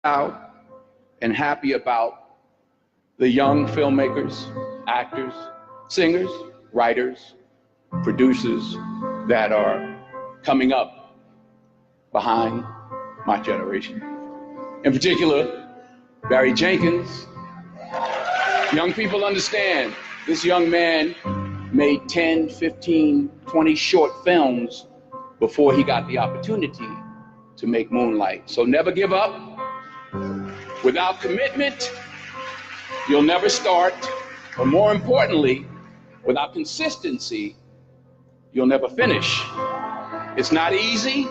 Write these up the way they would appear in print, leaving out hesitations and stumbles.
proud and happy about the young filmmakers, actors, singers, writers, producers that are coming up behind my generation. In particular, Barry Jenkins. Young people understand this young man made 10, 15, 20 short films before he got the opportunity to make Moonlight. So never give up. Without commitment, you'll never start. But more importantly, without consistency, you'll never finish. It's not easy.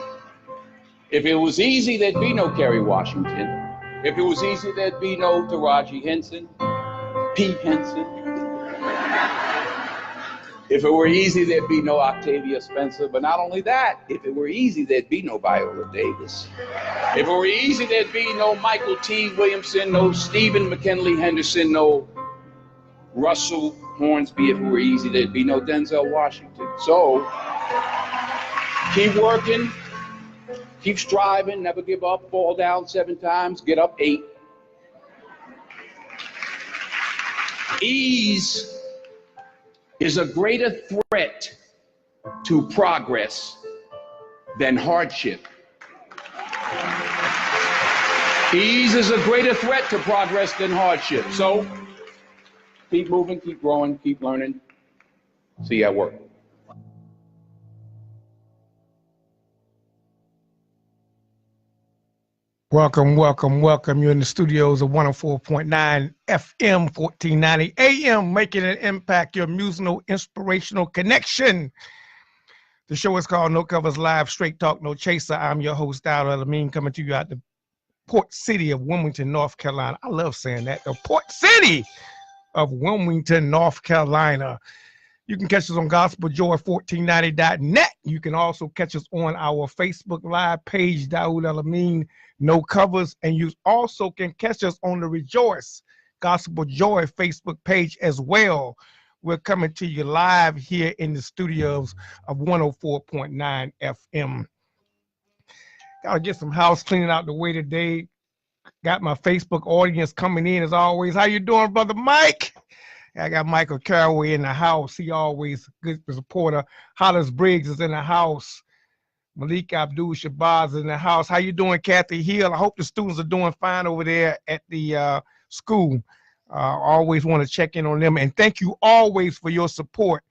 If it was easy, there'd be no Kerry Washington. If it was easy, there'd be no Taraji Henson, Pete Henson. If it were easy, there'd be no Octavia Spencer. But not only that, if it were easy, there'd be no Viola Davis. If it were easy, there'd be no Michael T. Williamson, no Stephen McKinley Henderson, no Russell Hornsby. If it were easy, there'd be no Denzel Washington. So keep working, keep striving, never give up, fall down 7 times, get up 8. Ease is a greater threat to progress than hardship. Ease is a greater threat to progress than hardship. So keep moving, keep growing, keep learning. See you at work. Welcome, welcome, welcome. You're in the studios of 104.9 FM, 1490 AM, making an impact, your musical, inspirational connection. The show is called No Covers Live, Straight Talk, No Chaser. I'm your host, Dowd El-Amin, coming to you out the port city of Wilmington, North Carolina. I love saying that, the port city of Wilmington, North Carolina. You can catch us on gospeljoy1490.net. You can also catch us on our Facebook Live page, Dowd El-Amin, No Covers. And you also can catch us on the Rejoice Gospel Joy Facebook page as well. We're coming to you live here in the studios of 104.9 FM. Got to get some house cleaning out the way today. Got my Facebook audience coming in as always. How you doing, Brother Mike? I got Michael Caraway in the house. He always a good supporter. Hollis Briggs is in the house. Malik Abdul Shabazz is in the house. How you doing, Kathy Hill? I hope the students are doing fine over there at the school. Always want to check in on them. And thank you always for your support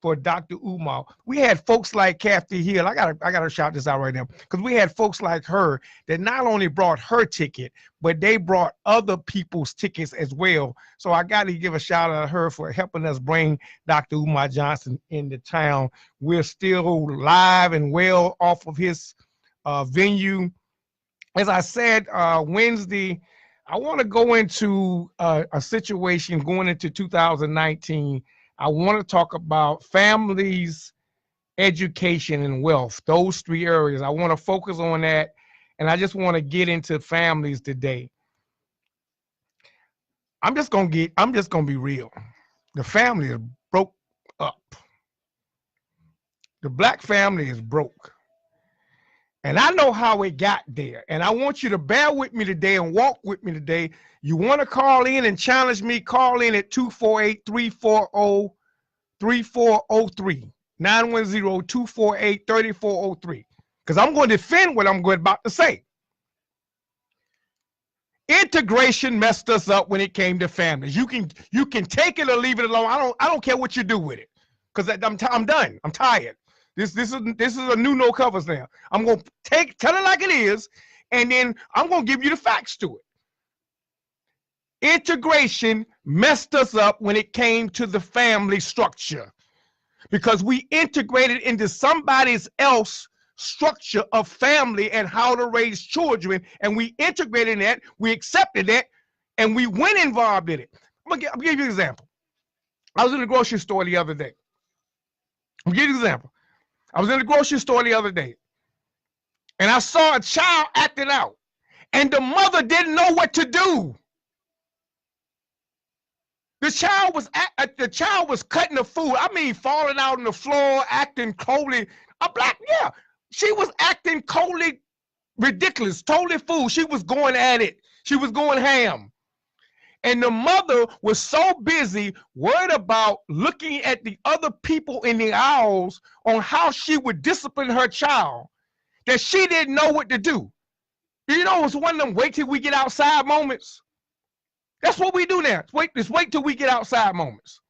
for Dr. Umar. We had folks like Kathy Hill. I gotta shout this out right now, because we had folks like her that not only brought her ticket, but they brought other people's tickets as well. So I got to give a shout out to her for helping us bring Dr. Umar Johnson into town. We're still live and well off of his venue. As I said, Wednesday, I want to go into a situation going into 2019. I want to talk about families, education, and wealth. Those 3 areas. I want to focus on that, and I just want to get into families today. I'm just gonna be real. The family is broke up. The black family is broke. And I know how it got there. And I want you to bear with me today and walk with me today. You want to call in and challenge me, call in at 248-340-3403. 910-248-3403. Because I'm going to defend what I'm about to say. Integration messed us up when it came to families. You can take it or leave it alone. I don't care what you do with it. Because I'm done. I'm tired. This is a new No Covers now. I'm gonna tell it like it is, and then I'm gonna give you the facts to it. Integration messed us up when it came to the family structure, because we integrated into somebody else's structure of family and how to raise children, and we integrated in that, we accepted that, and we went involved in it. I'll give you an example. I was in the grocery store the other day. I'll give you an example. I was in the grocery store the other day, and I saw a child acting out, and the mother didn't know what to do. The child was cutting the food. I mean, falling out on the floor, acting coldly. She was acting coldly ridiculous, totally fool. She was going at it. She was going ham. And the mother was so busy, worried about looking at the other people in the aisles on how she would discipline her child, that she didn't know what to do. You know, it's one of them wait till we get outside moments. That's what we do now. Just wait till we get outside moments.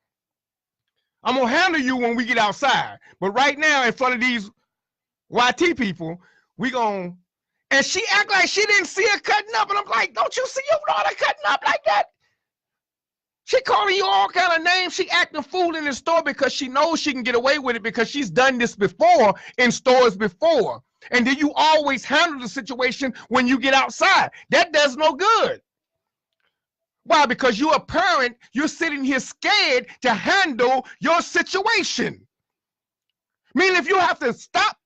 I'm gonna handle you when we get outside. But right now, in front of these YT people, we gonna, and she act like she didn't see her cutting up. And I'm like, don't you see your daughter cutting up like that? She calling you all kind of names. She acting fool in the store because she knows she can get away with it because she's done this before in stores before. And then you always handle the situation when you get outside. That does no good. Why? Because you're a parent, you're sitting here scared to handle your situation. Meaning if you have to stop,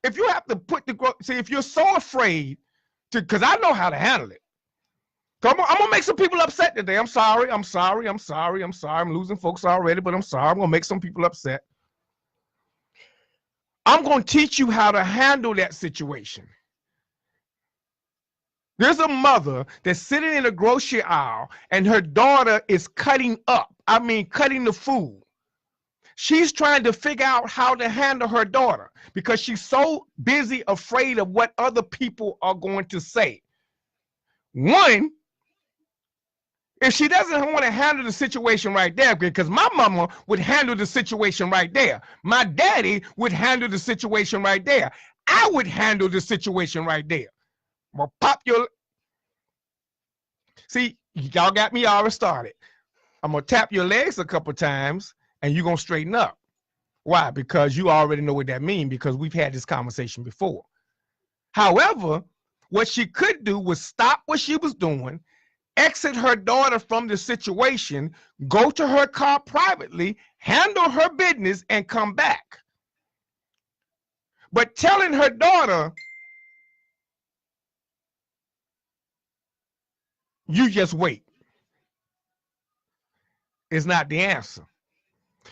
if you have to put the, see, if you're so afraid to, because I know how to handle it. I'm gonna make some people upset today. I'm sorry. I'm losing folks already, but I'm sorry. I'm gonna make some people upset. I'm gonna teach you how to handle that situation. There's a mother that's sitting in a grocery aisle and her daughter is cutting up. I mean, cutting the food. She's trying to figure out how to handle her daughter because she's so busy, afraid of what other people are going to say. One, if she doesn't want to handle the situation right there, because my mama would handle the situation right there. My daddy would handle the situation right there. I would handle the situation right there. I'm gonna pop your, see, y'all got me already started. I'm gonna tap your legs a couple times and you're gonna straighten up. Why? Because you already know what that means because we've had this conversation before. However, what she could do was stop what she was doing, exit her daughter from the situation, go to her car privately, handle her business, and come back. But telling her daughter, you just wait, is not the answer.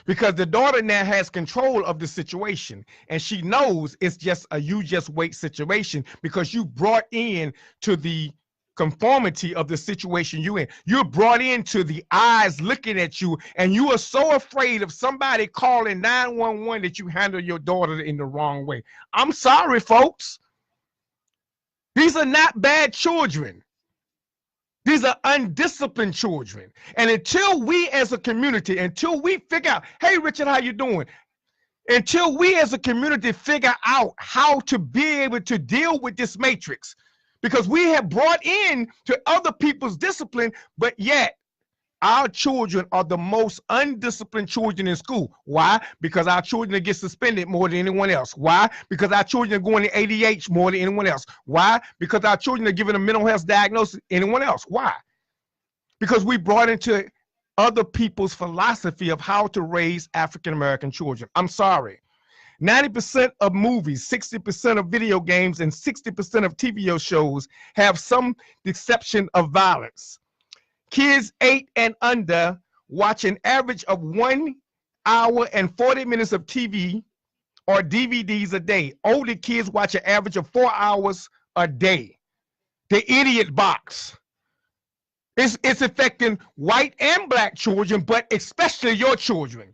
Because the daughter now has control of the situation and she knows it's just a you just wait situation because you brought in to the conformity of the situation you're in. You're brought into the eyes looking at you and you are so afraid of somebody calling 911 that you handle your daughter in the wrong way. I'm sorry, folks. These are not bad children. These are undisciplined children. And until we as a community, until we figure out, hey, Richard, how you doing? Until we as a community figure out how to be able to deal with this matrix, because we have brought in to other people's discipline, but yet our children are the most undisciplined children in school. Why? Because our children get suspended more than anyone else. Why? Because our children are going to ADH more than anyone else. Why? Because our children are given a mental health diagnosis than anyone else. Why? Because we brought into other people's philosophy of how to raise African-American children. I'm sorry. 90% of movies, 60% of video games, and 60% of TV shows have some deception of violence. Kids 8 and under watch an average of 1 hour and 40 minutes of TV or DVDs a day. Older kids watch an average of 4 hours a day. The idiot box. It's affecting white and black children, but especially your children.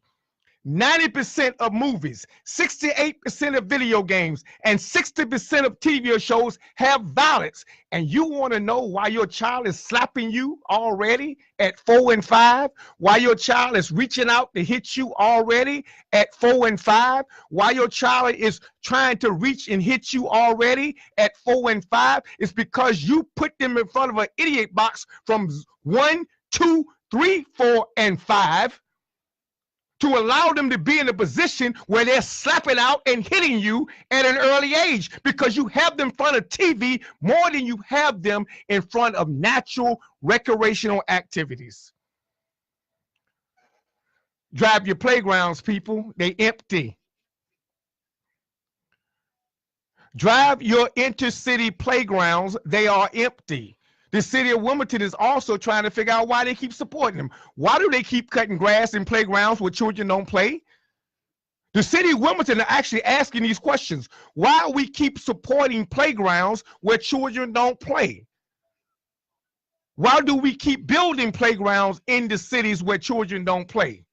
90% of movies, 68% of video games, and 60% of TV shows have violence. And you want to know why your child is slapping you already at 4 and 5? Why your child is reaching out to hit you already at 4 and 5? Why your child is trying to reach and hit you already at 4 and 5? It's because you put them in front of an idiot box from 1, 2, 3, 4, and 5. To allow them to be in a position where they're slapping out and hitting you at an early age because you have them in front of TV more than you have them in front of natural recreational activities. Drive your playgrounds, people, they empty. Drive your intercity playgrounds, they are empty. The city of Wilmington is also trying to figure out why they keep supporting them. Why do they keep cutting grass in playgrounds where children don't play? The city of Wilmington are actually asking these questions. Why we keep supporting playgrounds where children don't play? Why do we keep building playgrounds in the cities where children don't play?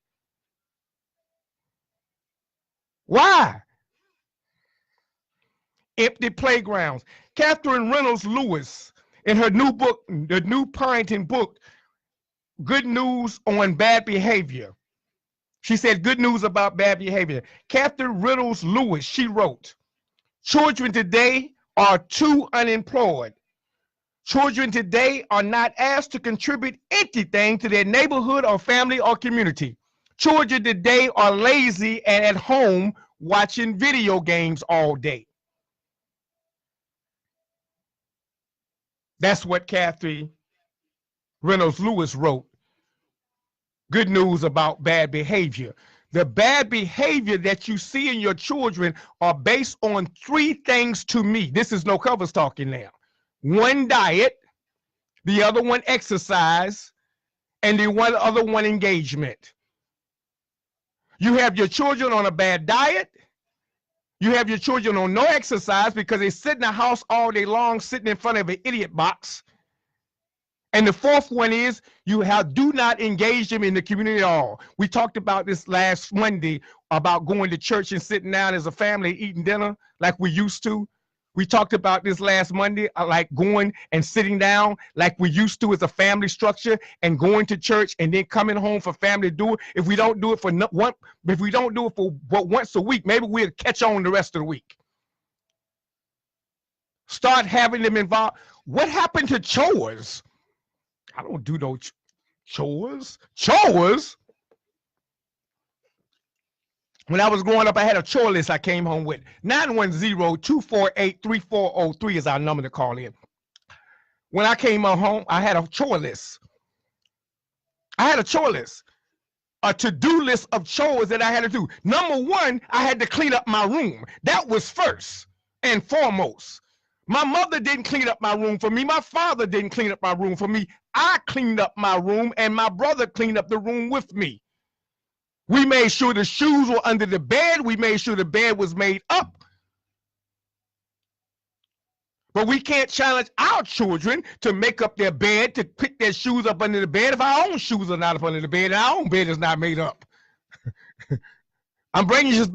Why? Empty playgrounds. Catherine Reynolds Lewis, in her new book, the new parenting book, Good News on Bad Behavior. She said good news about bad behavior. Catherine Reynolds Lewis, she wrote, children today are too unemployed. Children today are not asked to contribute anything to their neighborhood or family or community. Children today are lazy and at home watching video games all day. That's what Catherine Reynolds Lewis wrote. Good news about bad behavior. The bad behavior that you see in your children are based on three things to me. This is No Covers talking now. One, diet, the other one, exercise, and the other one, engagement. You have your children on a bad diet. You have your children on no exercise because they sit in the house all day long, sitting in front of an idiot box. And the fourth one is you do not engage them in the community at all. We talked about this last Monday about going to church and sitting down as a family eating dinner like we used to. We talked about this last Monday, like going and sitting down like we used to as a family structure and going to church and then coming home for family to do it. If we don't do it for once a week, maybe we'll catch on the rest of the week. Start having them involved. What happened to chores? I don't do no chores. Chores? When I was growing up, I had a chore list I came home with. 910-248-3403 is our number to call in. When I came home, I had a chore list. I had a chore list. A to-do list of chores that I had to do. Number one, I had to clean up my room. That was first and foremost. My mother didn't clean up my room for me. My father didn't clean up my room for me. I cleaned up my room and my brother cleaned up the room with me. We made sure the shoes were under the bed. We made sure the bed was made up. But we can't challenge our children to make up their bed, to pick their shoes up under the bed if our own shoes are not up under the bed and our own bed is not made up. I'm bringing us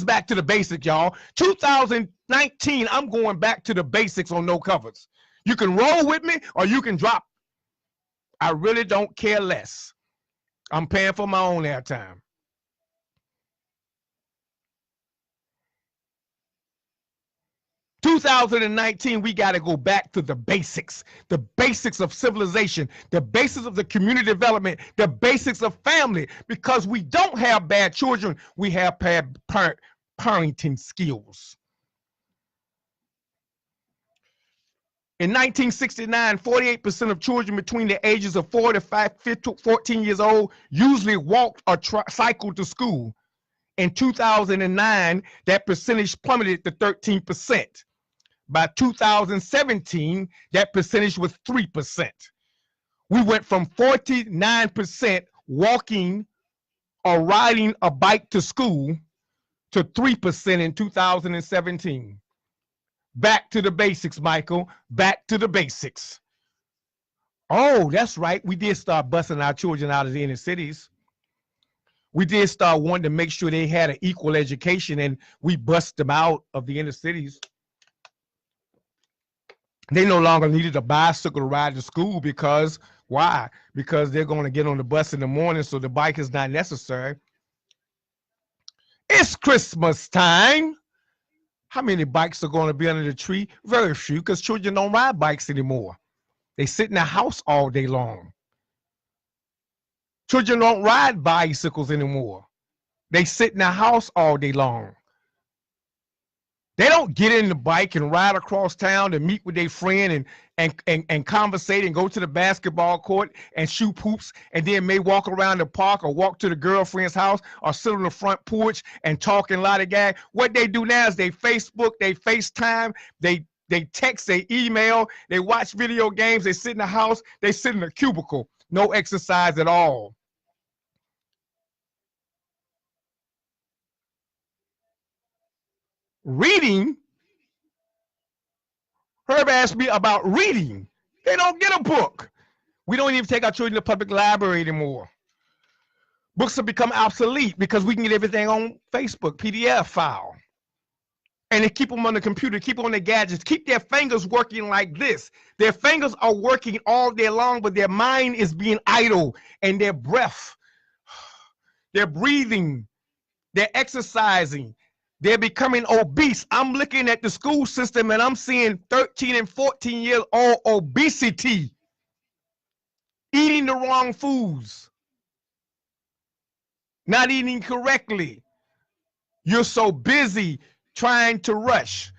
back to the basics, y'all. 2019, I'm going back to the basics on No Covers. You can roll with me or you can drop. I really don't care less. I'm paying for my own airtime. In 2019, we got to go back to the basics of civilization, the basics of the community development, the basics of family, because we don't have bad children, we have bad parenting skills. In 1969, 48% of children between the ages of 4 to 14 years old usually walked or cycled to school. In 2009, that percentage plummeted to 13%. By 2017, that percentage was 3%. We went from 49% walking or riding a bike to school to 3% in 2017. Back to the basics, Michael. Back to the basics. Oh, that's right. We did start busing our children out of the inner cities. We did start wanting to make sure they had an equal education, and we bust them out of the inner cities. They no longer needed a bicycle to ride to school because, why? Because they're going to get on the bus in the morning, so the bike is not necessary. It's Christmas time. How many bikes are going to be under the tree? Very few, because children don't ride bikes anymore. They sit in the house all day long. Children don't ride bicycles anymore. They sit in the house all day long. They don't get in the bike and ride across town to meet with their friend and conversate and go to the basketball court and shoot hoops and then may walk around the park or walk to the girlfriend's house or sit on the front porch and talk and lollygag. What they do now is they Facebook, they FaceTime, they text, they email, they watch video games, they sit in the house, they sit in a cubicle. No exercise at all. Reading, Herb asked me about reading. They don't get a book. We don't even take our children to the public library anymore. Books have become obsolete because we can get everything on Facebook, PDF file. And they keep them on the computer, keep on their gadgets, keep their fingers working like this. Their fingers are working all day long, but their mind is being idle, and their breath, they're breathing, they're exercising, they're becoming obese. I'm looking at the school system and I'm seeing 13 and 14-year-old obesity, eating the wrong foods, not eating correctly. You're so busy trying to rush.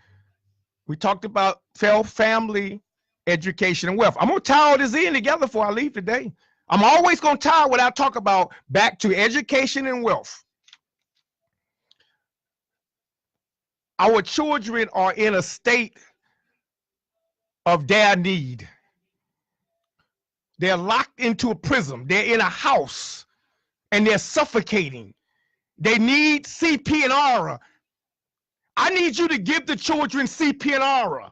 We talked about family, education, and wealth. I'm going to tie all this in together before I leave today. I'm always going to tie what I talk about back to education and wealth. Our children are in a state of dire need. They're locked into a prison. They're in a house and they're suffocating. They need CPR. I need you to give the children CPR.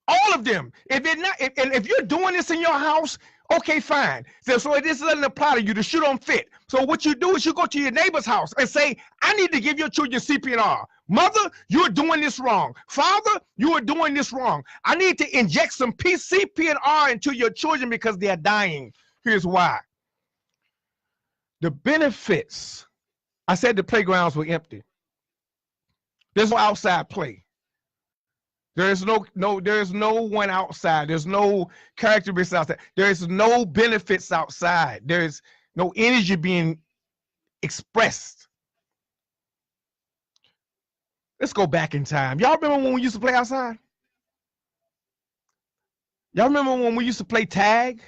All of them. If they're not, if you're doing this in your house, okay, fine. So this doesn't apply to you. The shoe don't fit. So what you do is you go to your neighbor's house and say, I need to give your children CPR. Mother, you're doing this wrong. Father, you are doing this wrong. I need to inject some CPR into your children because they're dying. Here's why. The benefits. I said the playgrounds were empty. There's no outside play. There's no one outside. There's no characteristics outside. There's no benefits outside. There's no energy being expressed. Let's go back in time. Y'all remember when we used to play outside? Y'all remember when we used to play tag?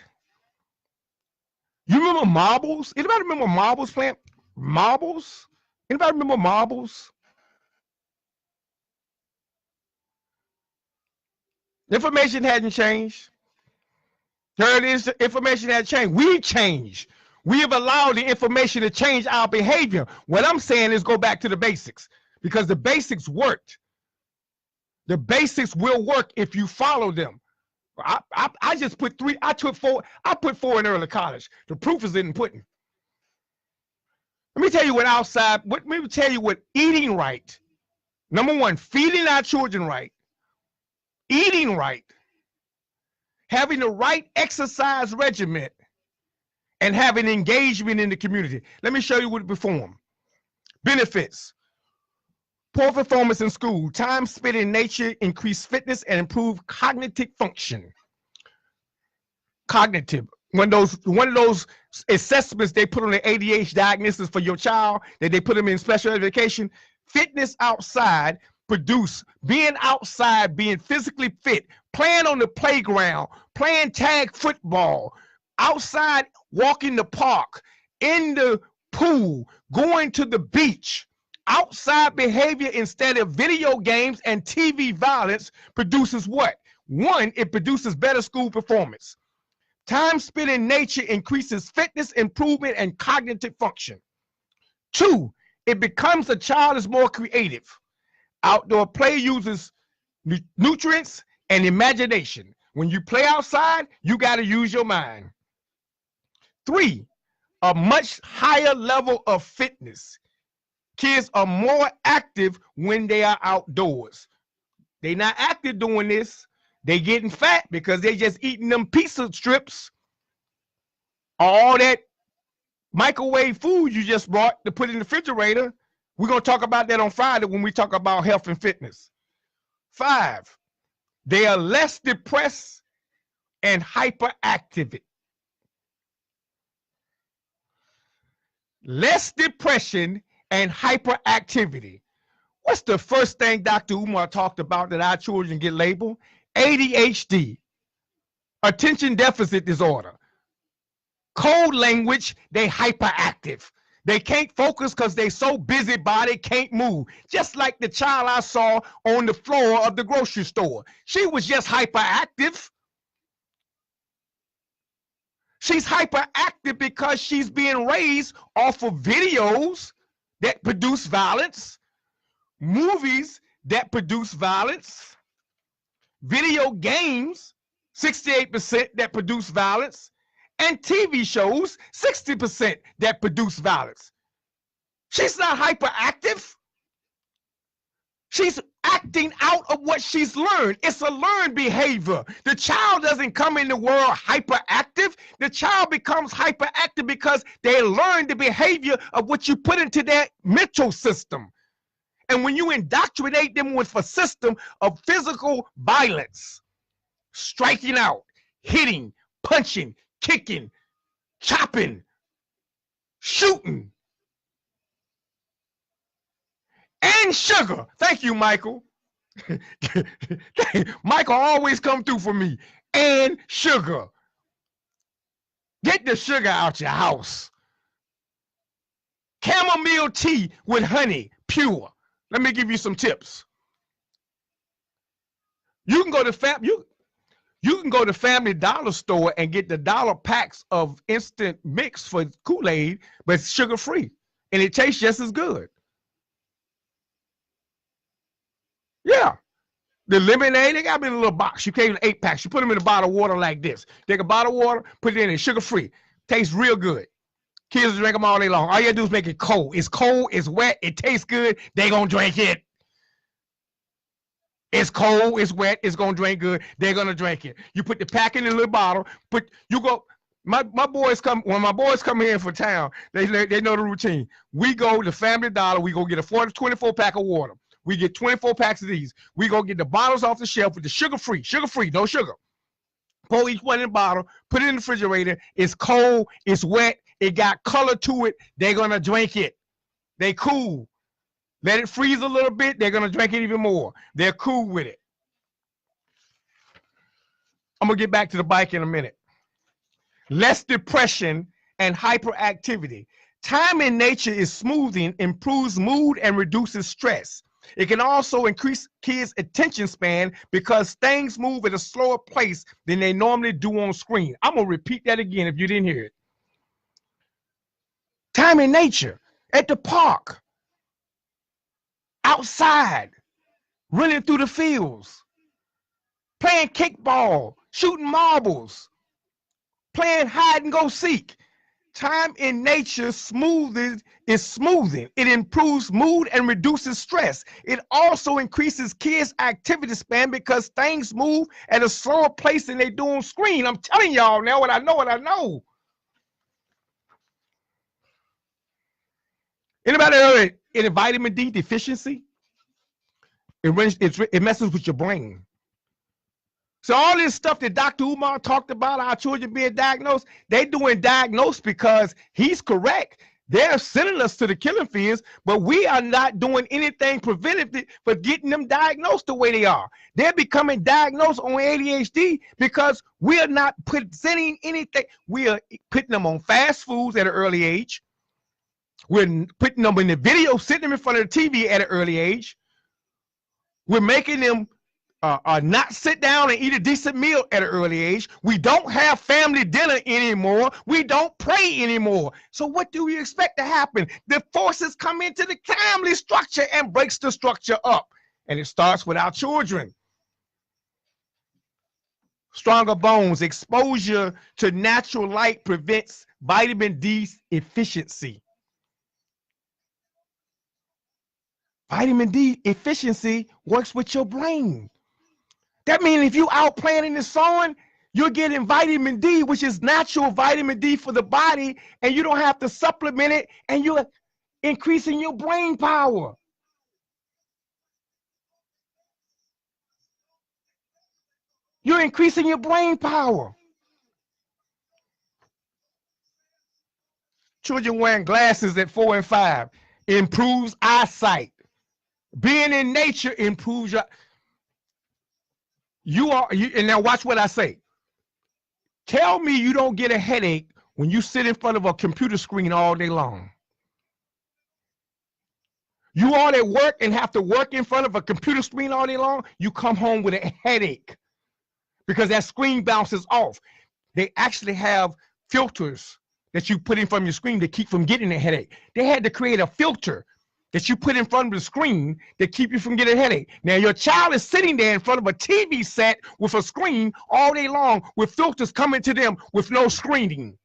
You remember marbles? Anybody remember marbles playing? Marbles? Anybody remember marbles? Information hadn't changed. There it is, information had changed. We've changed. We have allowed the information to change our behavior. What I'm saying is go back to the basics, because the basics worked. The basics will work if you follow them. I just put three, I put four in early college. The proof is in the pudding. Let me tell you let me tell you what eating right. Number one, feeding our children right. Eating right, having the right exercise regimen, and having engagement in the community. Let me show you what it perform. Benefits. Poor performance in school. Time spent in nature increase fitness and improve cognitive function. Cognitive. One of those assessments they put on the ADHD diagnosis for your child, that they put them in special education. Fitness outside. Being outside, being physically fit, playing on the playground, playing tag football, outside, walking the park, in the pool, going to the beach. Outside behavior instead of video games and TV violence produces what? One, it produces better school performance. Time spent in nature increases fitness, improvement, and cognitive function. Two, it becomes a child is more creative. Outdoor play uses nutrients and imagination. When you play outside, you got to use your mind. Three, a much higher level of fitness. Kids are more active when they are outdoors. They're not active doing this. They're getting fat because they're just eating them pizza strips. All that microwave food you just brought to put in the refrigerator. We're going to talk about that on Friday when we talk about health and fitness. 5, they are less depressed and hyperactive. Less depression and hyperactivity. What's the first thing Dr. Umar talked about that our children get labeled? ADHD, attention deficit disorder. Code language, they hyperactive. They can't focus because they so busy body can't move. Just like the child I saw on the floor of the grocery store. She was just hyperactive. She's hyperactive because she's being raised off of videos that produce violence, movies that produce violence, video games, 68% that produce violence, and TV shows, 60% that produce violence. She's not hyperactive. She's acting out of what she's learned. It's a learned behavior. The child doesn't come in the world hyperactive. The child becomes hyperactive because they learn the behavior of what you put into their mental system. And when you indoctrinate them with a system of physical violence, striking out, hitting, punching, kicking, chopping, shooting, and sugar. Thank you, Michael. Michael always come through for me. And sugar. Get the sugar out your house. Chamomile tea with honey, pure. Let me give you some tips. You can go to you can go to Family Dollar store and get the dollar packs of instant mix for Kool-Aid, but it's sugar-free. And it tastes just as good. Yeah. The lemonade, they got them in a little box. You came in 8 packs. You put them in a bottle of water like this. Take a bottle of water, put it in, it's sugar-free. Tastes real good. Kids drink them all day long. All you gotta do is make it cold. It's cold, it's wet, it tastes good, they gonna drink it. It's cold, it's wet, it's gonna drink good, they're gonna drink it. You put the pack in a little bottle, my boys come, when my boys come in for town, they know the routine. We go to Family Dollar, we go get a 24 pack of water. We get 24 packs of these. We go get the bottles off the shelf with the sugar-free, no sugar. Pour each one in the bottle, put it in the refrigerator. It's cold, it's wet, it got color to it. They're gonna drink it. They cool. Let it freeze a little bit, they're gonna drink it even more. They're cool with it. I'm gonna get back to the bike in a minute. Less depression and hyperactivity. Time in nature is smoothing, improves mood, and reduces stress. It can also increase kids' attention span because things move at a slower pace than they normally do on screen. I'm going to repeat that again if you didn't hear it. Time in nature, at the park, outside, running through the fields, playing kickball, shooting marbles, playing hide and go seek. Time in nature is smoothing. It improves mood and reduces stress. It also increases kids' activity span because things move at a slower pace than they do on screen. I'm telling y'all now what I know. Anybody heard any vitamin D deficiency? It messes with your brain. So all this stuff that Dr. Umar talked about, our children being diagnosed, they doing diagnosed because he's correct. They're sending us to the killing fields, but we are not doing anything preventative for getting them diagnosed the way they are. They're becoming diagnosed on ADHD because we are not presenting anything. We are putting them on fast foods at an early age. We're putting them in the video, sitting them in front of the TV at an early age. We're making them not sit down and eat a decent meal at an early age. We don't have family dinner anymore. We don't pray anymore. So what do we expect to happen? The forces come into the family structure and breaks the structure up. And it starts with our children. Stronger bones. Exposure to natural light prevents vitamin D efficiency. Vitamin D efficiency works with your brain. That means if you out playing in the sun, you're getting vitamin D, which is natural vitamin D for the body, and you don't have to supplement it, and you're increasing your brain power. You're increasing your brain power. Children wearing glasses at 4 and 5 improves eyesight. Being in nature improves your... And now watch what I say. Tell me you don't get a headache when you sit in front of a computer screen all day long. You all at work and have to work in front of a computer screen all day long, you come home with a headache because that screen bounces off. They actually have filters that you put in from your screen to keep from getting a headache. They had to create a filter that you put in front of the screen that keep you from getting a headache. Now your child is sitting there in front of a TV set with a screen all day long with filters coming to them with no screening.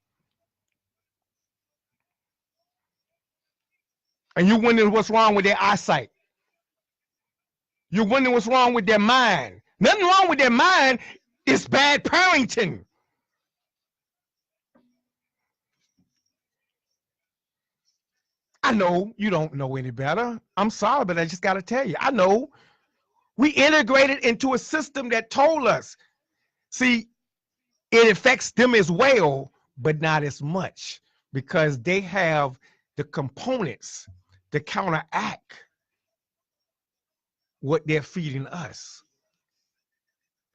And you're wondering what's wrong with their eyesight. You're wondering what's wrong with their mind. Nothing wrong with their mind. It's bad parenting. I know you don't know any better. I'm sorry, but I just got to tell you. I know. We integrated into a system that told us. See, it affects them as well, but not as much because they have the components to counteract what they're feeding us.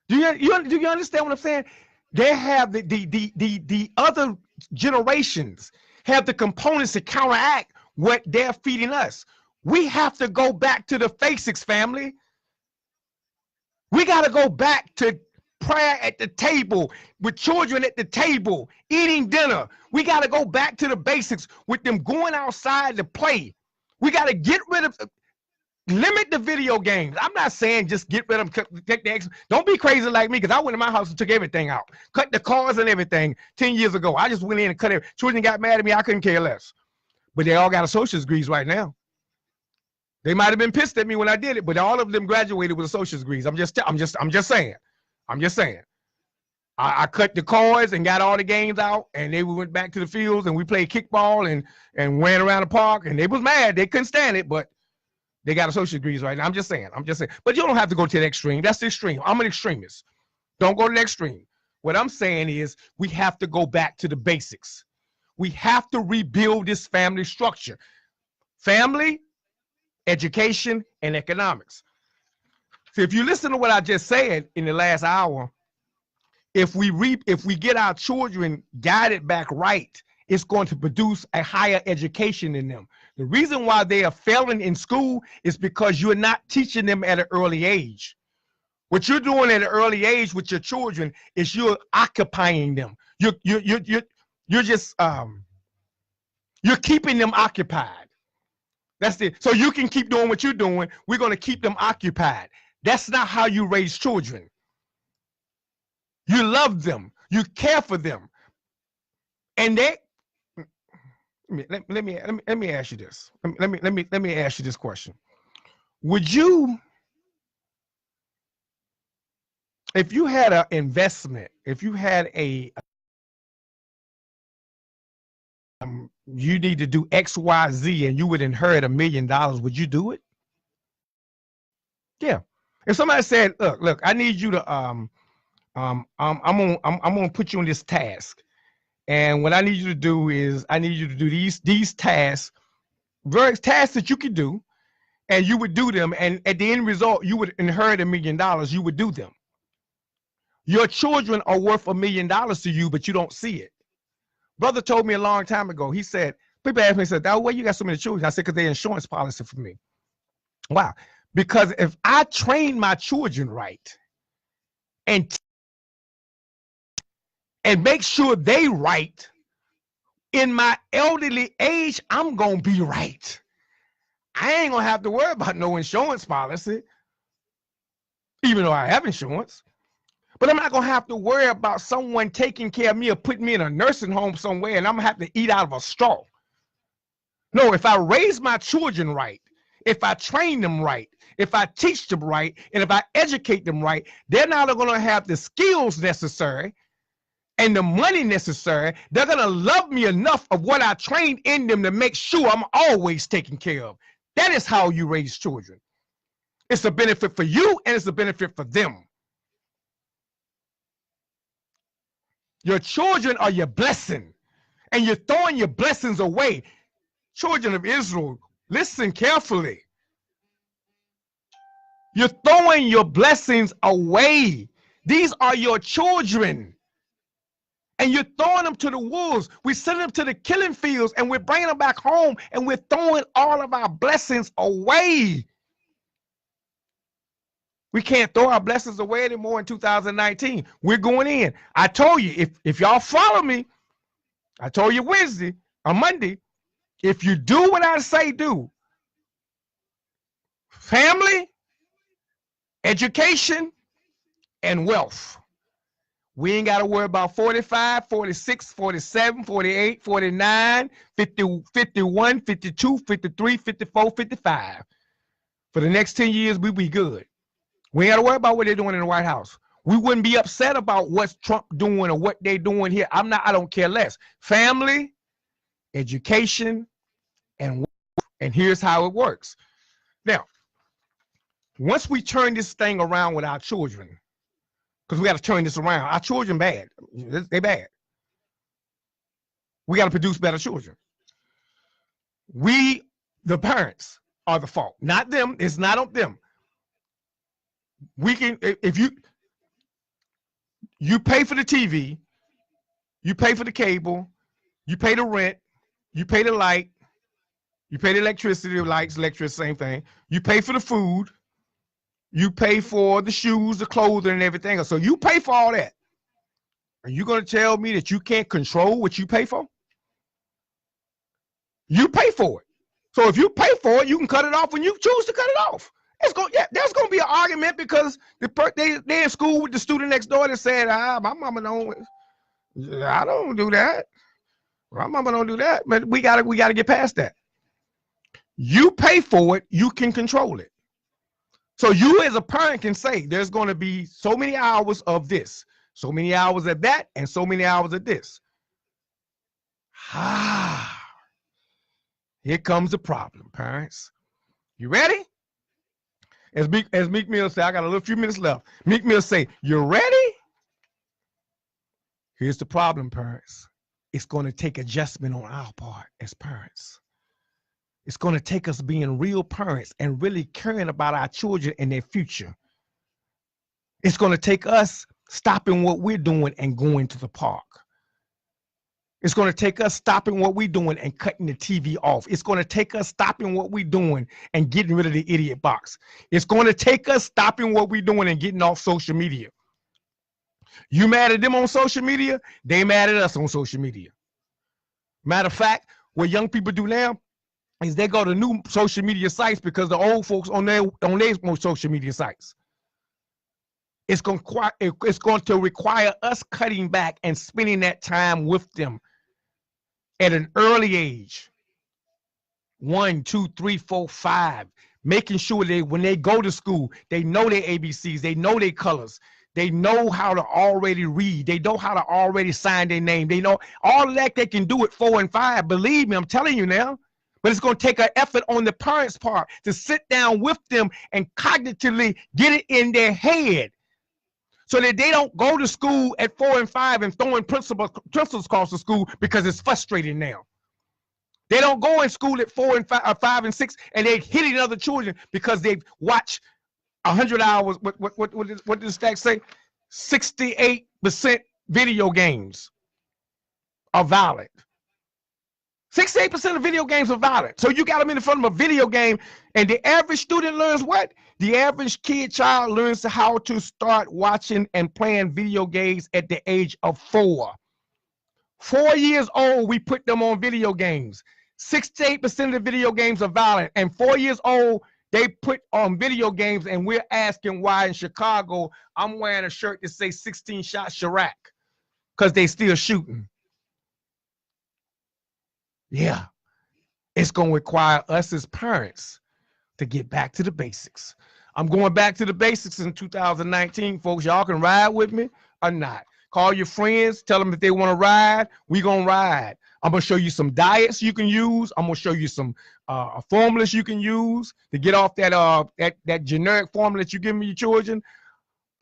Do you understand what I'm saying? They have the other generations have the components to counteract what they're feeding us. We have to go back to the basics, family. We got to go back to prayer at the table, with children at the table, eating dinner. We got to go back to the basics with them going outside to play. We got to get rid of, limit the video games. I'm not saying just get rid of them, take the X. Don't be crazy like me, because I went in my house and took everything out. Cut the cars and everything 10 years ago. I just went in and cut it. Children got mad at me. I couldn't care less. But they all got associate's degrees right now. They might have been pissed at me when I did it, but all of them graduated with associate's degrees. I'm just saying. I cut the cards and got all the games out, and they went back to the fields and we played kickball and ran around the park, and they was mad. They couldn't stand it, but they got associate degrees right now. I'm just saying. But you don't have to go to the extreme. That's the extreme. I'm an extremist. Don't go to the extreme. What I'm saying is we have to go back to the basics. We have to rebuild this family structure. Family, education, and economics. So if you listen to what I just said in the last hour, if we get our children guided back right, it's going to produce a higher education in them. The reason why they are failing in school is because you're not teaching them at an early age. What you're doing at an early age with your children is you're occupying them. You're just you're keeping them occupied. That's it. So you can keep doing what you're doing. We're going to keep them occupied. That's not how you raise children. You love them. You care for them. And let me ask you this. Let me ask you this question. Would you, if you had an investment, if you had you need to do X, Y, Z, and you would inherit $1 million, would you do it? Yeah. If somebody said, look, I need you to I'm gonna put you on this task, and what I need you to do is I need you to do these tasks, various tasks that you could do, and you would do them, and at the end result, you would inherit $1 million. You would do them. Your children are worth $1 million to you, but you don't see it. Brother told me a long time ago. He said, people asked me, said, "Oh, why you got so many children?" I said, "Because they're insurance policy for me." Wow. Because if I train my children right and make sure they right, in my elderly age, I'm going to be right. I ain't going to have to worry about no insurance policy, even though I have insurance. But I'm not going to have to worry about someone taking care of me or putting me in a nursing home somewhere and I'm going to have to eat out of a straw. No, if I raise my children right, if I train them right, if I teach them right, and if I educate them right, they're not going to have the skills necessary and the money necessary. They're going to love me enough of what I trained in them to make sure I'm always taken care of. That is how you raise children. It's a benefit for you and it's a benefit for them. Your children are your blessing, and you're throwing your blessings away. Children of Israel, listen carefully. You're throwing your blessings away. These are your children. And you're throwing them to the wolves. We send them to the killing fields and we're bringing them back home and we're throwing all of our blessings away. We can't throw our blessings away anymore in 2019. We're going in. I told you, if y'all follow me, I told you Wednesday or Monday, if you do what I say do, family, education, and wealth. We ain't got to worry about 45, 46, 47, 48, 49, 50, 51, 52, 53, 54, 55. For the next 10 years, we be good. We ain't got to worry about what they're doing in the White House. We wouldn't be upset about what's Trump doing or what they're doing here. I don't care less. Family, education, and here's how it works. Now, once we turn this thing around with our children, because we got to turn this around. Our children bad. They bad. We got to produce better children. We, the parents, are the fault. Not them. It's not on them. We can, if you pay for the TV, you pay for the cable, you pay the rent, you pay the light, you pay the electricity, the lights, electricity, same thing. You pay for the food. You pay for the shoes, the clothing, and everything else. So you pay for all that. Are you going to tell me that you can't control what you pay for? You pay for it. So if you pay for it, you can cut it off when you choose to cut it off. There's going to be an argument because they're in school with the student next door that said, my mama I don't do that. My mama don't do that. But we gotta get past that. You pay for it, you can control it. So you as a parent can say there's going to be so many hours of this, so many hours of that, and so many hours of this. Here comes the problem, parents. You ready? As Meek Mill say, I got a little few minutes left. Meek Mill say, you ready? Here's the problem, parents. It's going to take adjustment on our part as parents. It's going to take us being real parents and really caring about our children and their future. It's going to take us stopping what we're doing and going to the park. It's going to take us stopping what we're doing and cutting the TV off. It's going to take us stopping what we're doing and getting rid of the idiot box. It's going to take us stopping what we're doing and getting off social media. You mad at them on social media? They mad at us on social media. Matter of fact, what young people do now is they go to new social media sites because the old folks on their social media sites. It's going to require us cutting back and spending that time with them at an early age. 1, 2, 3, 4, 5. Making sure when they go to school, they know their ABCs, they know their colors, they know how to already read, they know how to already sign their name, they know all of that they can do at 4 and 5. Believe me, I'm telling you now. But it's going to take an effort on the parents' part to sit down with them and cognitively get it in their head so that they don't go to school at 4 and 5 and throwing principals across the school because it's frustrating now. They don't go in school at 4 and 5 and 6 and they're hitting other children because they've watched 100 hours. What does Stack say? 68% video games are violent. 68% of video games are violent. So you got them in front of a video game, and the average student learns what? The average child learns how to start watching and playing video games at the age of 4. 4 years old, we put them on video games. 68% of the video games are violent, and 4 years old, they put on video games, and we're asking why in Chicago I'm wearing a shirt that says 16 shot Chirac, because they still shooting. Yeah, it's going to require us as parents to get back to the basics. I'm going back to the basics in 2019, folks. Y'all can ride with me or not. Call your friends, tell them if they want to ride, we going to ride. I'm going to show you some diets you can use. I'm going to show you some formulas you can use to get off that generic formula that you give me your children.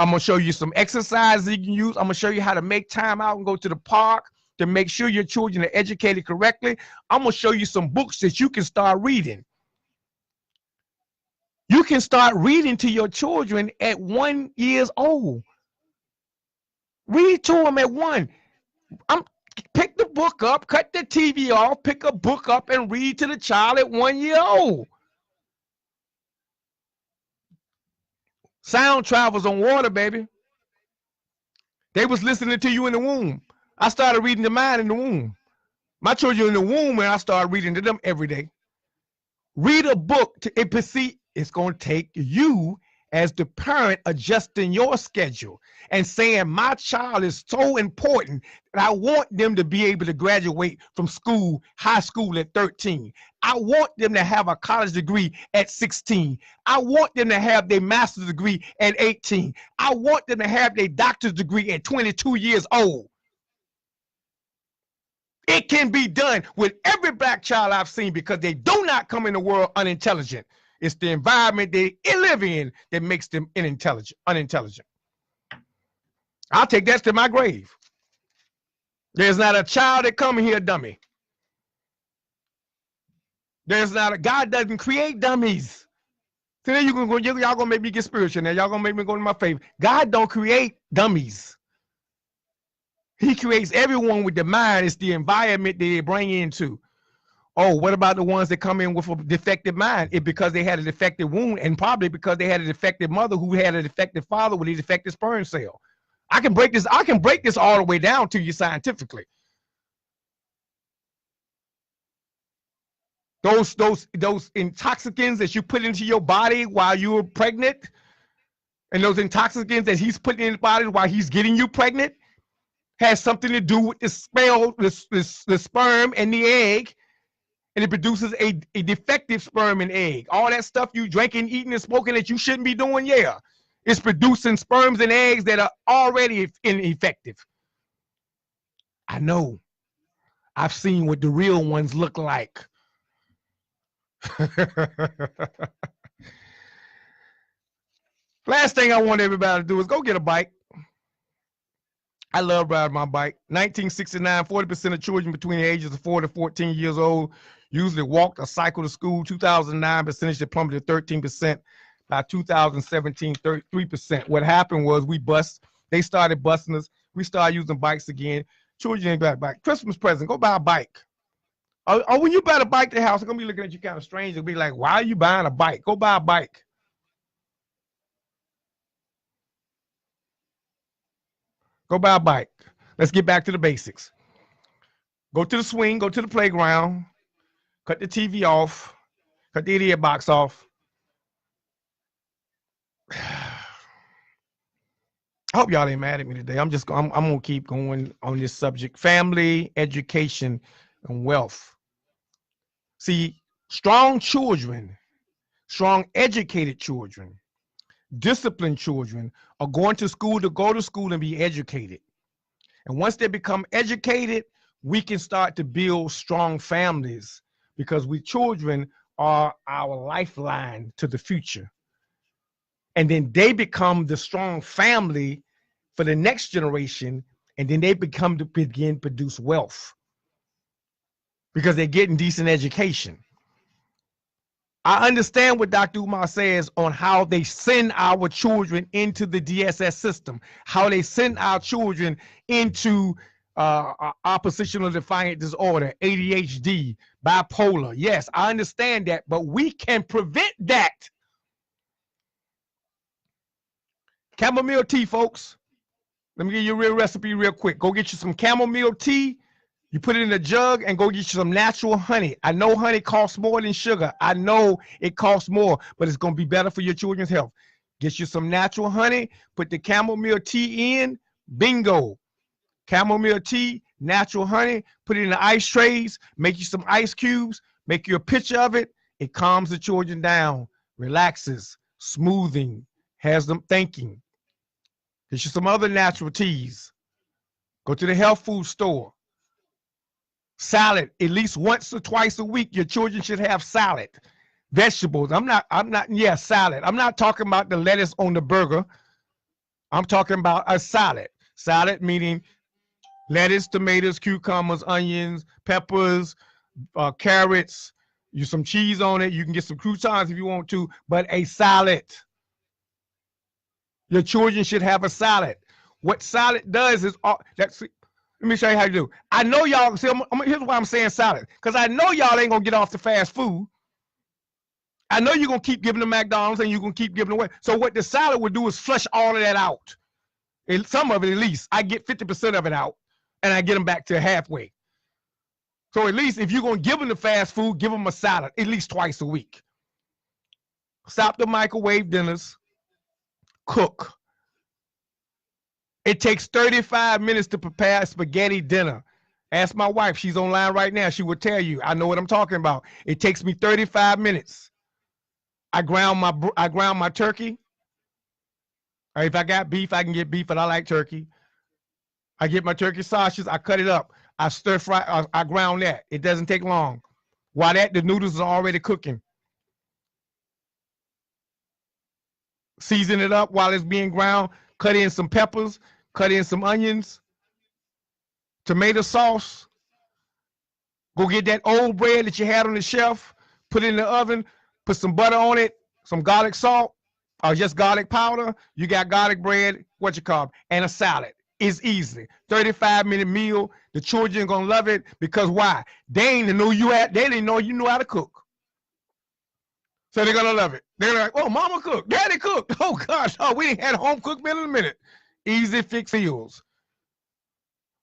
I'm going to show you some exercises you can use. I'm going to show you how to make time out and go to the park to make sure your children are educated correctly. I'm going to show you some books that you can start reading. You can start reading to your children at 1 year old. Read to them at 1. Pick the book up, cut the TV off, pick a book up and read to the child at 1 year old. Sound travels on water, baby. They was listening to you in the womb. I started reading to mine in the womb. My children in the womb, and I started reading to them every day. Read a book to it's going to take you as the parent adjusting your schedule and saying, my child is so important that I want them to be able to graduate from school, high school at 13. I want them to have a college degree at 16. I want them to have their master's degree at 18. I want them to have their doctor's degree at 22 years old. It can be done with every black child I've seen because they do not come in the world unintelligent. It's the environment they live in that makes them unintelligent. I'll take that to my grave. There's not a child that come here dummy. There's not a, God doesn't create dummies. So then y'all gonna make me get spiritual now. Y'all gonna make me go to my faith. God don't create dummies. He creates everyone with the mind. It's the environment that they bring into. Oh, what about the ones that come in with a defective mind? It's because they had a defective wound, and probably because they had a defective mother who had a defective father with a defective sperm cell. I can break this all the way down to you scientifically. Those intoxicants that you put into your body while you were pregnant, and those intoxicants that he's putting in his body while he's getting you pregnant, has something to do with the sperm and the egg. And it produces a defective sperm and egg. All that stuff you drinking, eating, and smoking that you shouldn't be doing, yeah. It's producing sperms and eggs that are already ineffective. I know. I've seen what the real ones look like. Last thing I want everybody to do is go get a bike. I love riding my bike. 1969, 40% of children between the ages of 4 to 14 years old usually walked or cycled to school. 2009, percentage that plummeted to 13%. By 2017, 33%. What happened was they started busing us. We started using bikes again. Children ain't got a bike. Christmas present, go buy a bike. Or when you buy a bike to the house, they're gonna be looking at you kind of strange. They'll be like, why are you buying a bike? Go buy a bike. Go buy a bike. Let's get back to the basics. Go to the swing, go to the playground, cut the TV off, cut the idiot box off. I hope y'all ain't mad at me today. I'm gonna keep going on this subject. Family, education, and wealth. See, strong children, strong educated children, disciplined children are going to school to go to school and be educated. And once they become educated, we can start to build strong families because we children are our lifeline to the future. And then they become the strong family for the next generation, and then they begin to produce wealth because they're getting decent education. I understand what Dr. Umar says on how they send our children into the DSS system, how they send our children into oppositional defiant disorder, ADHD, bipolar. Yes, I understand that, but we can prevent that. Chamomile tea, folks. Let me give you a real recipe real quick. Go get you some chamomile tea. You put it in a jug and go get you some natural honey. I know honey costs more than sugar. I know it costs more, but it's going to be better for your children's health. Get you some natural honey, put the chamomile tea in, bingo. Chamomile tea, natural honey, put it in the ice trays, make you some ice cubes, make you a picture of it. It calms the children down, relaxes, smoothing, has them thinking. Get you some other natural teas. Go to the health food store. Salad, at least once or twice a week, your children should have salad. Vegetables, salad. I'm not talking about the lettuce on the burger. I'm talking about a salad. Salad meaning lettuce, tomatoes, cucumbers, onions, peppers, carrots, some cheese on it. You can get some croutons if you want to, but a salad. Your children should have a salad. What salad does is, let me show you how to do. I know y'all, see, here's why I'm saying salad, because I know y'all ain't gonna get off the fast food. I know you're gonna keep giving them McDonald's and you're gonna keep giving away. So what the salad would do is flush all of that out. Some of it at least. I get 50% of it out and I get them back to halfway. So at least if you're gonna give them the fast food, give them a salad at least twice a week. Stop the microwave dinners. Cook. It takes 35 minutes to prepare a spaghetti dinner. Ask my wife. She's online right now. She will tell you. I know what I'm talking about. It takes me 35 minutes. I ground my turkey. Or if I got beef, I can get beef, but I like turkey. I get my turkey sausages. I cut it up. I stir fry. I ground that. It doesn't take long. While the noodles are already cooking. Season it up while it's being ground. Cut in some peppers. Cut in some onions. Tomato sauce. Go get that old bread that you had on the shelf. Put it in the oven. Put some butter on it. Some garlic salt. Or just garlic powder. You got garlic bread. And a salad. It's easy. 35-minute meal. The children are gonna love it because why? They didn't know you knew how to cook. So they're gonna love it. They're like, oh, mama cooked, daddy cooked. Oh gosh, we ain't had home cooked meal in a minute. Easy fix meals.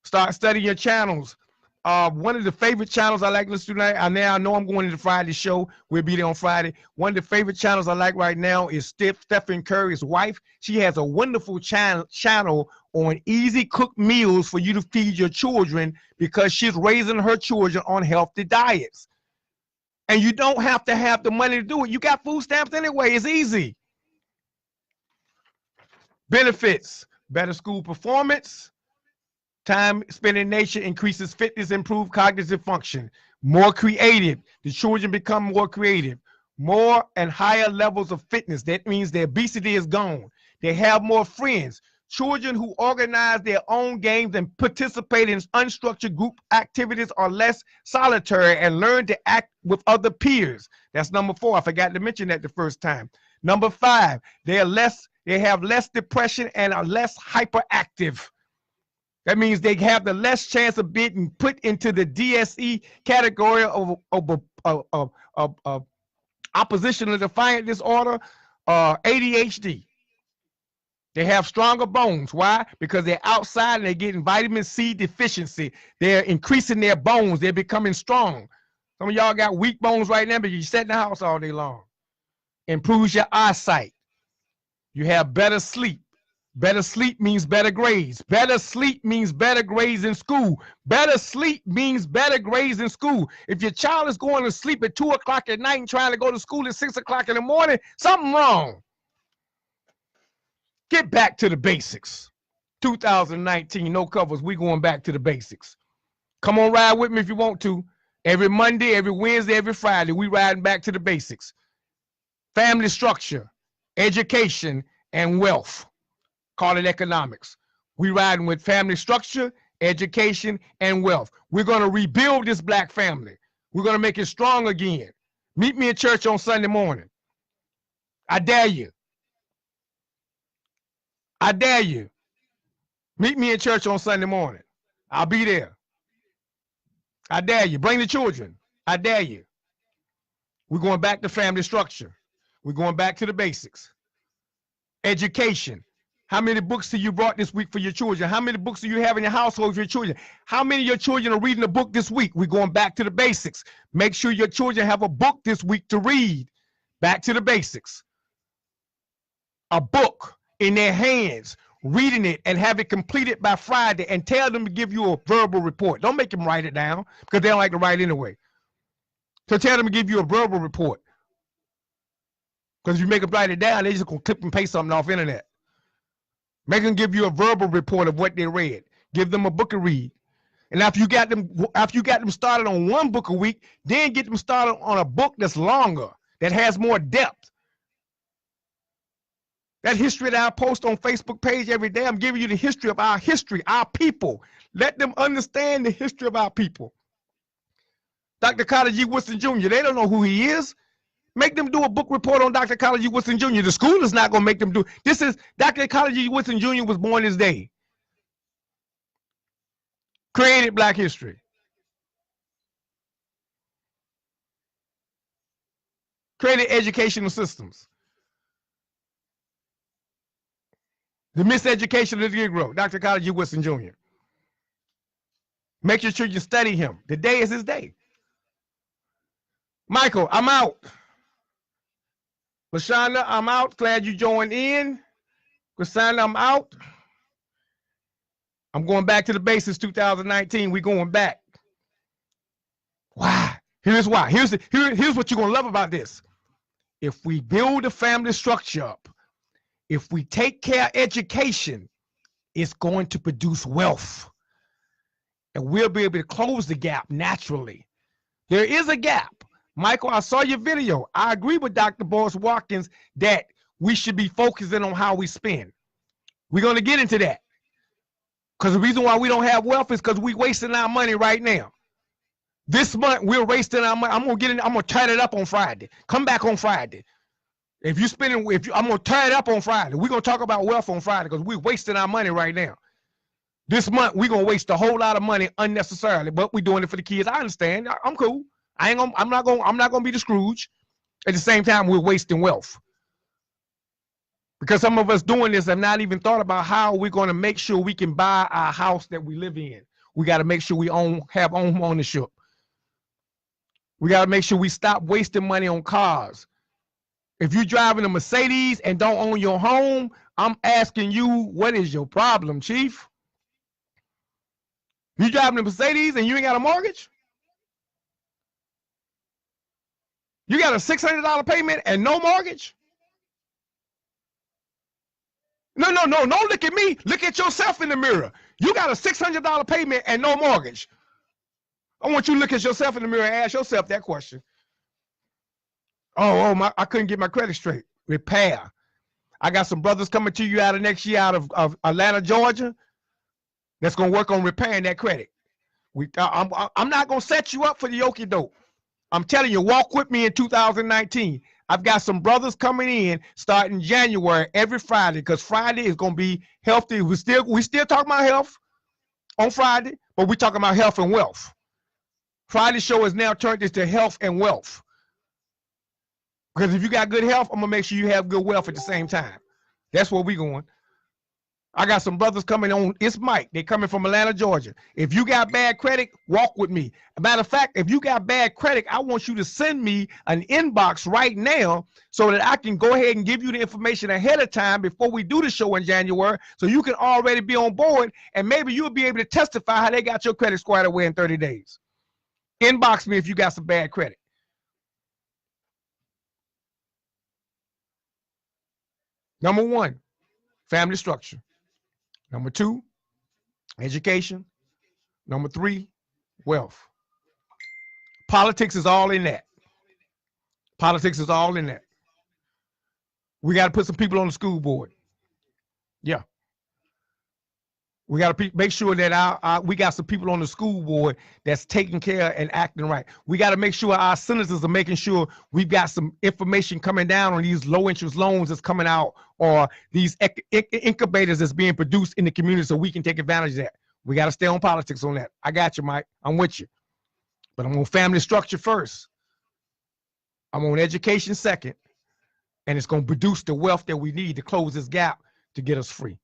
Start studying your channels. One of the favorite channels I like to listen to tonight, I know I'm going to the Friday show. We'll be there on Friday. One of the favorite channels I like right now is Stephen Curry's wife. She has a wonderful channel on easy cooked meals for you to feed your children because she's raising her children on healthy diets. And you don't have to have the money to do it. You got food stamps anyway. It's easy. Benefits: better school performance. Time spent in nature increases fitness, improve cognitive function. More creative. The children become more creative. More and higher levels of fitness. That means their obesity is gone. They have more friends. Children who organize their own games and participate in unstructured group activities are less solitary and learn to act with other peers. That's number 4. I forgot to mention that the first time. Number 5, they have less depression and are less hyperactive. That means they have the less chance of being put into the DSE category of oppositional defiant disorder, ADHD. They have stronger bones. Why? Because they're outside and they're getting vitamin C deficiency. They're increasing their bones. They're becoming strong. Some of y'all got weak bones right now, but you sit in the house all day long. Improves your eyesight. You have better sleep. Better sleep means better grades. Better sleep means better grades in school. Better sleep means better grades in school. If your child is going to sleep at 2 o'clock at night and trying to go to school at 6 o'clock in the morning, something wrong. Get back to the basics. 2019, no covers. We going back to the basics. Come on, ride with me if you want to. Every Monday, every Wednesday, every Friday, we riding back to the basics. Family structure, education, and wealth. Call it economics. We riding with family structure, education, and wealth. We're going to rebuild this black family. We're going to make it strong again. Meet me in church on Sunday morning. I dare you. I dare you. Meet me in church on Sunday morning. I'll be there. I dare you. Bring the children. I dare you. We're going back to family structure. We're going back to the basics. Education. How many books have you brought this week for your children? How many books do you have in your household for your children? How many of your children are reading a book this week? We're going back to the basics. Make sure your children have a book this week to read. Back to the basics. A book in their hands, reading it and have it completed by Friday, and tell them to give you a verbal report. Don't make them write it down because they don't like to write anyway. So tell them to give you a verbal report. Because if you make them write it down, they're just going to clip and paste something off the internet. Make them give you a verbal report of what they read. Give them a book to read. And after you got them started on one book a week, then get them started on a book that's longer, that has more depth. That history that I post on Facebook page every day, I'm giving you the history, our people. Let them understand the history of our people. Dr. Carter G. Woodson Jr., they don't know who he is. Make them do a book report on Dr. Carter G. Woodson Jr. The school is not going to make them do. This is Dr. Carter G. Woodson Jr. was born this day. Created Black history. Created educational systems. The miseducation of the Negro, Dr. Carter G. Woodson Jr. Make your children study him. The day is his day. Michael, I'm out. Lashonda, I'm out. Glad you joined in. Cassandra, I'm out. I'm going back to the basics 2019. We're going back. Why? Here's why. Here's what you're going to love about this. If we build a family structure up, if we take care of education, it's going to produce wealth. And we'll be able to close the gap naturally. There is a gap. Michael, I saw your video. I agree with Dr. Boris Watkins that we should be focusing on how we spend. We're going to get into that. Because the reason why we don't have wealth is because we're wasting our money right now. This month, we're wasting our money. I'm going to turn it up on Friday. Come back on Friday. I'm going to turn it up on Friday. We're going to talk about wealth on Friday because we're wasting our money right now. This month, we're going to waste a whole lot of money unnecessarily, but we're doing it for the kids. I understand. I'm cool. I'm not going to be the Scrooge. At the same time, we're wasting wealth. Because some of us doing this have not even thought about how we're going to make sure we can buy our house that we live in. We got to make sure we have home ownership. We got to make sure we stop wasting money on cars. If you're driving a Mercedes and don't own your home, I'm asking you, what is your problem, Chief? You driving a Mercedes and you ain't got a mortgage? You got a $600 payment and no mortgage? No, don't look at me. Look at yourself in the mirror. You got a $600 payment and no mortgage. I want you to look at yourself in the mirror and ask yourself that question. I couldn't get my credit straight. Repair. I got some brothers coming to you out of next year out of Atlanta, Georgia, that's going to work on repairing that credit. I'm not going to set you up for the okie doke. I'm telling you, walk with me in 2019. I've got some brothers coming in starting January every Friday because Friday is going to be healthy. We still talking about health on Friday, but we're talking about health and wealth. Friday show is now turned into health and wealth. Because if you got good health, I'm going to make sure you have good wealth at the same time. That's where we're going. I got some brothers coming on. It's Mike. They're coming from Atlanta, Georgia. If you got bad credit, walk with me. As a matter of fact, if you got bad credit, I want you to send me an inbox right now so that I can go ahead and give you the information ahead of time before we do the show in January so you can already be on board and maybe you'll be able to testify how they got your credit squared away in 30 days. Inbox me if you got some bad credit. Number one, family structure. Number two, education. Number three, wealth. Politics is all in that. Politics is all in that. We got to put some people on the school board. Yeah. We got to make sure that we got some people on the school board that's taking care and acting right. We got to make sure our senators are making sure we've got some information coming down on these low interest loans that's coming out or these incubators that's being produced in the community so we can take advantage of that. We got to stay on politics on that. I got you, Mike. I'm with you. But I'm on family structure first. I'm on education second. And it's going to produce the wealth that we need to close this gap to get us free.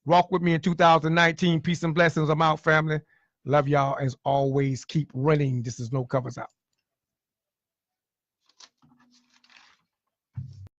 Walk with me in 2019. Peace and blessings. I'm out, family. Love y'all. As always, keep running. This is No Covers Out.